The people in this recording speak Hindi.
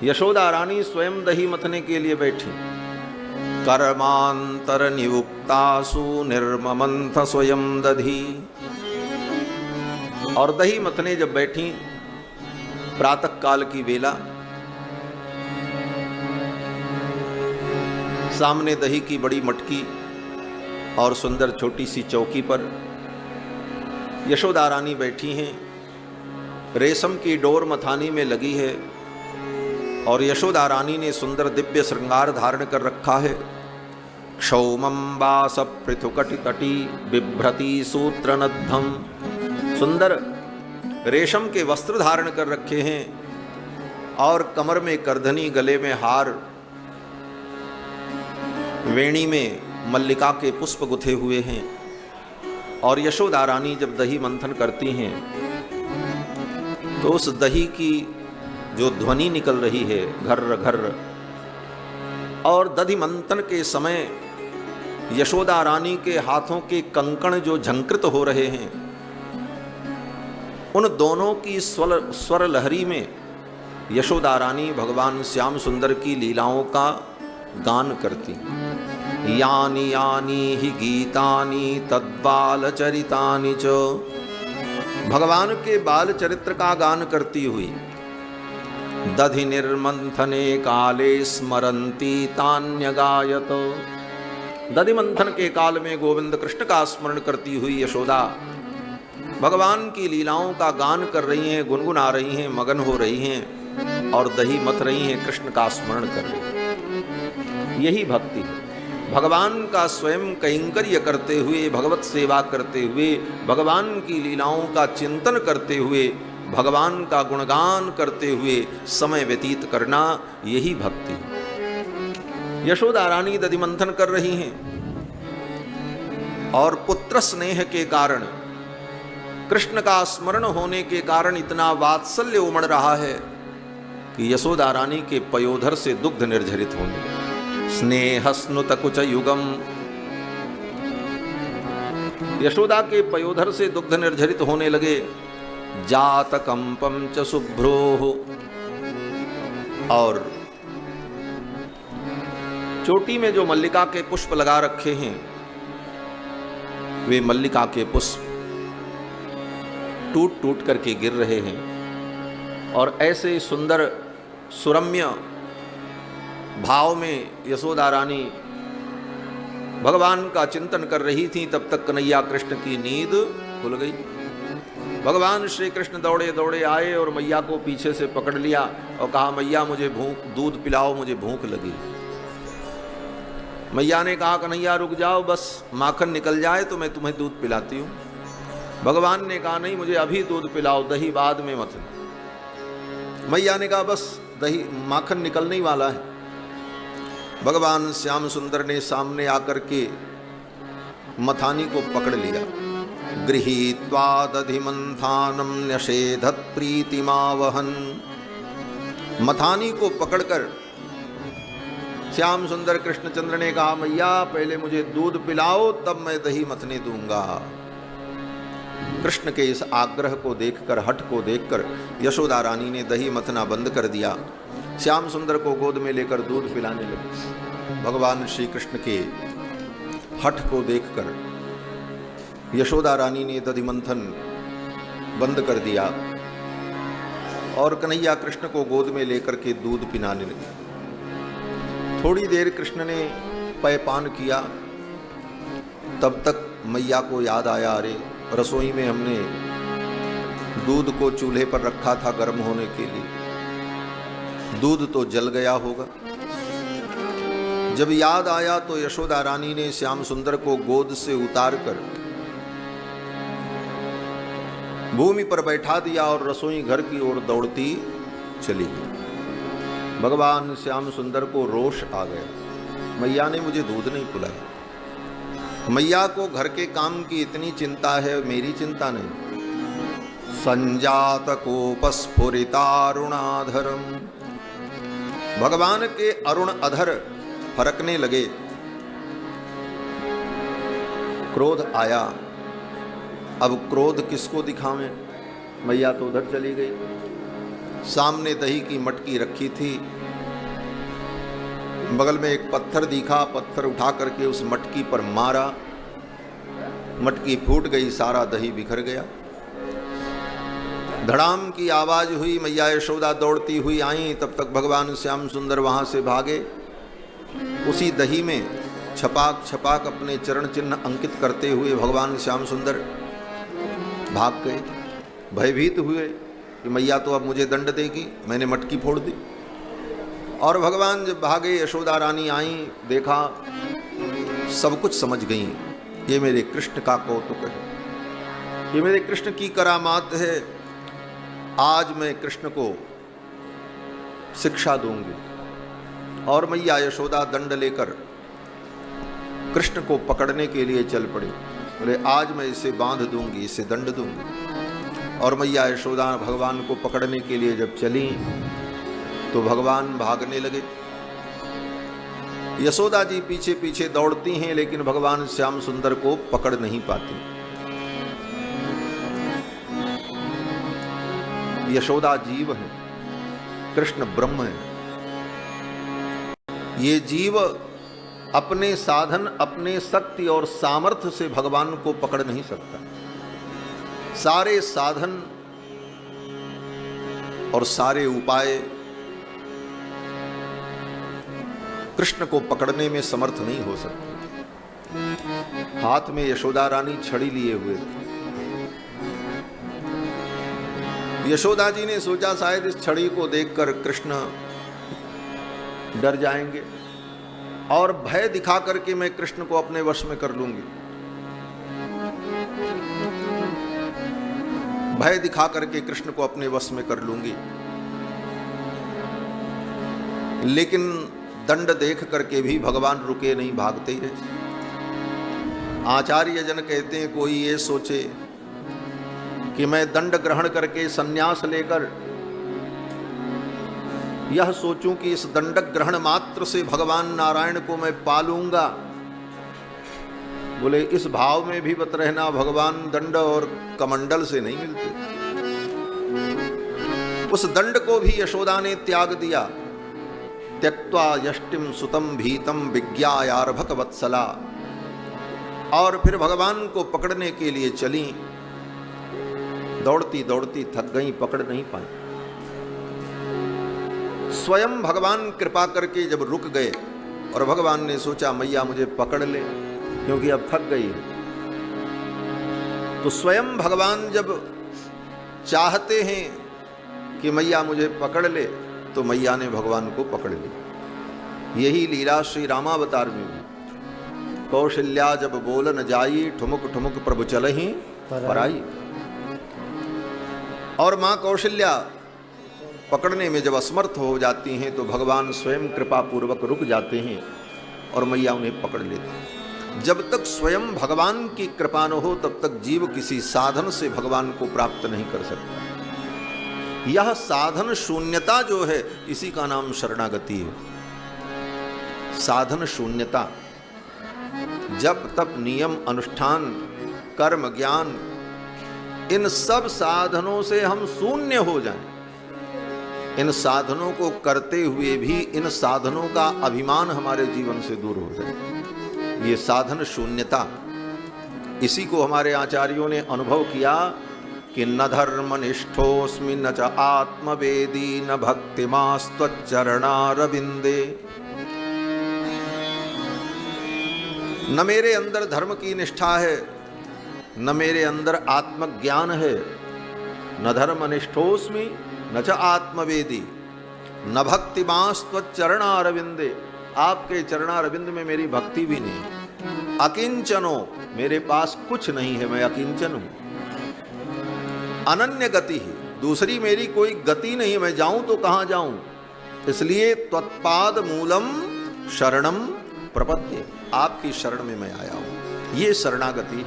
यशोदा रानी स्वयं दही मथने के लिए बैठी। कर्मांतर नियुक्तासु निर्ममंथ स्वयं दधी। और दही मथने जब बैठी, प्रातः काल की बेला, सामने दही की बड़ी मटकी और सुंदर छोटी सी चौकी पर यशोदा रानी बैठी हैं। रेशम की डोर मथानी में लगी है और यशोदा रानी ने सुंदर दिव्य श्रृंगार धारण कर रखा है। क्षौमंबास पृथुकटि तटी बिभ्रति सूत्रनद्धम। सुंदर रेशम के वस्त्र धारण कर रखे हैं और कमर में करधनी, गले में हार, वेणी में मल्लिका के पुष्प गुथे हुए हैं। और यशोदा रानी जब दही मंथन करती हैं तो उस दही की जो ध्वनि निकल रही है, घर्र घर्र, और दधि मंथन के समय यशोदा रानी के हाथों के कंकण जो झंकृत हो रहे हैं, उन दोनों की स्वर लहरी में यशोदा रानी भगवान श्याम सुंदर की लीलाओं का गान करती। यानी यानी ही गीतानि तद्बाल चरितानि च। भगवान के बाल चरित्र का गान करती हुई दधि निर्मंथने काले स्मरंती तान्यगायत। दधि मंथन के काल में गोविंद कृष्ण का स्मरण करती हुई यशोदा भगवान की लीलाओं का गान कर रही हैं, गुनगुना रही हैं, मगन हो रही हैं और दही मथ रही हैं, कृष्ण का स्मरण कर रही हैं। यही भक्ति है। भगवान का स्वयं कैंकर्य करते हुए, भगवत सेवा करते हुए, भगवान की लीलाओं का चिंतन करते हुए, भगवान का गुणगान करते हुए समय व्यतीत करना, यही भक्ति है। यशोदा रानी दधि मंथन कर रही हैं और पुत्र स्नेह के कारण, कृष्ण का स्मरण होने के कारण इतना वात्सल्य उमड़ रहा है कि यशोदा रानी के पयोधर से दुग्ध निर्झरित होने लगा। स्नेहस्नुत कुच युगम। यशोदा के पयोधर से दुग्ध निर्झरित होने लगे। जात कंपम च शुभ्रोः। और चोटी में जो मल्लिका के पुष्प लगा रखे हैं, वे मल्लिका के पुष्प टूट टूट करके गिर रहे हैं। और ऐसे सुंदर सुरम्य भाव में यशोदा रानी भगवान का चिंतन कर रही थी। तब तक कन्हैया कृष्ण की नींद खुल गई। भगवान श्री कृष्ण दौड़े दौड़े आए और मैया को पीछे से पकड़ लिया और कहा, मैया मुझे दूध पिलाओ, मुझे भूख लगी। मैया ने कहा, कन्हैया रुक जाओ, बस माखन निकल जाए तो मैं तुम्हें दूध पिलाती हूँ। भगवान ने कहा, नहीं, मुझे अभी दूध पिलाओ, दही बाद में मत। मैया ने कहा, बस दही माखन निकलने ही वाला है। भगवान श्याम सुंदर ने सामने आकर के मथानी को पकड़ लिया। गृहीत्वा दधिमंथानम न्यषेधत प्रीतिमावहन। मथानी को पकड़कर श्याम सुंदर कृष्णचंद्र ने कहा, मैया पहले मुझे दूध पिलाओ, तब मैं दही मथने दूंगा। कृष्ण के इस आग्रह को देखकर, हठ को देखकर यशोदा रानी ने दही मथना बंद कर दिया। श्याम सुंदर को गोद में लेकर दूध पिलाने लगे। भगवान श्री कृष्ण के हठ को देखकर यशोदा रानी ने दधि मंथन बंद कर दिया और कन्हैया कृष्ण को गोद में लेकर के दूध पिलाने लगे। थोड़ी देर कृष्ण ने पेयपान किया। तब तक मैया को याद आया, अरे रसोई में हमने दूध को चूल्हे पर रखा था गर्म होने के लिए, दूध तो जल गया होगा। जब याद आया तो यशोदा रानी ने श्याम सुंदर को गोद से उतारकर भूमि पर बैठा दिया और रसोई घर की ओर दौड़ती चली गई। भगवान श्याम सुंदर को रोष आ गया, मैया ने मुझे दूध नहीं पिलाया। मैया को घर के काम की इतनी चिंता है, मेरी चिंता नहीं। संजात कोपस्फुरितारुणाधरम। भगवान के अरुण अधर फरकने लगे। क्रोध आया। अब क्रोध किसको दिखावें? मैया तो उधर चली गई। सामने दही की मटकी रखी थी, बगल में एक पत्थर दिखा, पत्थर उठा करके उस मटकी पर मारा, मटकी फूट गई, सारा दही बिखर गया। धड़ाम की आवाज हुई, मैया यशोदा दौड़ती हुई आई, तब तक भगवान श्याम सुंदर वहां से भागे। उसी दही में छपाक छपाक अपने चरण चिन्ह अंकित करते हुए भगवान श्याम सुंदर भाग गए। भयभीत हुए कि मैया तो अब मुझे दंड देगी, मैंने मटकी फोड़ दी। और भगवान जब भागे, यशोदा रानी आई, देखा सब कुछ समझ गई। ये मेरे कृष्ण का कौतुक है, ये मेरे कृष्ण की करामात है। आज मैं कृष्ण को शिक्षा दूंगी। और मैया यशोदा दंड लेकर कृष्ण को पकड़ने के लिए चल पड़ी। बोले आज मैं इसे बांध दूंगी, इसे दंड दूंगी। और मैया यशोदा भगवान को पकड़ने के लिए जब चली तो भगवान भागने लगे। यशोदा जी पीछे पीछे दौड़ती हैं, लेकिन भगवान श्याम सुंदर को पकड़ नहीं पाती। यशोदा जीव है, कृष्ण ब्रह्म है। ये जीव अपने साधन, अपने शक्ति और सामर्थ्य से भगवान को पकड़ नहीं सकता। सारे साधन और सारे उपाय कृष्ण को पकड़ने में समर्थ नहीं हो सकते। हाथ में यशोदा रानी छड़ी लिए हुए थे। यशोदा जी ने सोचा शायद इस छड़ी को देखकर कृष्ण डर जाएंगे और भय दिखा करके मैं कृष्ण को अपने वश में कर लूंगी। भय दिखा करके कृष्ण को अपने वश में कर लूंगी। लेकिन दंड देख करके भी भगवान रुके नहीं, भागते ही रहे। आचार्य जन कहते हैं कोई ये सोचे कि मैं दंड ग्रहण करके संन्यास लेकर यह सोचूं कि इस दंडक ग्रहण मात्र से भगवान नारायण को मैं पालूंगा। बोले इस भाव में भी बत रहना, भगवान दंड और कमंडल से नहीं मिलते। उस दंड को भी यशोदा ने त्याग दिया। त्यक्त्वा यष्टिम सुतम भीतम विज्ञायार्भक वत्सला। और फिर भगवान को पकड़ने के लिए चली। दौड़ती दौड़ती थक गई, पकड़ नहीं पाई। स्वयं भगवान कृपा करके जब रुक गए और भगवान ने सोचा मैया मुझे पकड़ ले, क्योंकि अब थक गई है, तो स्वयं भगवान जब चाहते हैं कि मैया मुझे पकड़ ले, तो मैया ने भगवान को पकड़ ली। यही लीला श्री रामावतार में भी। कौशल्या जब बोलन जाई, ठुमुक ठुमुक प्रभु चलहि पराई। और मां कौशल्या पकड़ने में जब असमर्थ हो जाती हैं तो भगवान स्वयं कृपा पूर्वक रुक जाते हैं और मैया उन्हें पकड़ लेती हैं। जब तक स्वयं भगवान की कृपा न हो तब तक जीव किसी साधन से भगवान को प्राप्त नहीं कर सकता। यह साधन शून्यता जो है, इसी का नाम शरणागति है। साधन शून्यता। जब तप नियम अनुष्ठान कर्म ज्ञान, इन सब साधनों से हम शून्य हो जाएं, इन साधनों को करते हुए भी इन साधनों का अभिमान हमारे जीवन से दूर हो जाए, ये साधन शून्यता। इसी को हमारे आचार्यों ने अनुभव किया कि न धर्मनिष्ठोस्मि न च आत्मवेदी न भक्तिमास्त्वच्चरणारविंदे। न मेरे अंदर धर्म की निष्ठा है, न मेरे अंदर आत्मज्ञान है। न धर्मनिष्ठोस्मि न च आत्मवेदी न भक्तिमास्त्वच्चरणारविंदे। आपके चरणारविंद में मेरी भक्ति भी नहीं। अकिंचनो, मेरे पास कुछ नहीं है, मैं अकिंचन हूं। अनन्य गति ही, दूसरी मेरी कोई गति नहीं, मैं जाऊं तो कहां जाऊं। इसलिए त्वत्पाद मूलम शरणम प्रपद्ये, आपकी शरण में मैं आया हूं। ये शरणागति।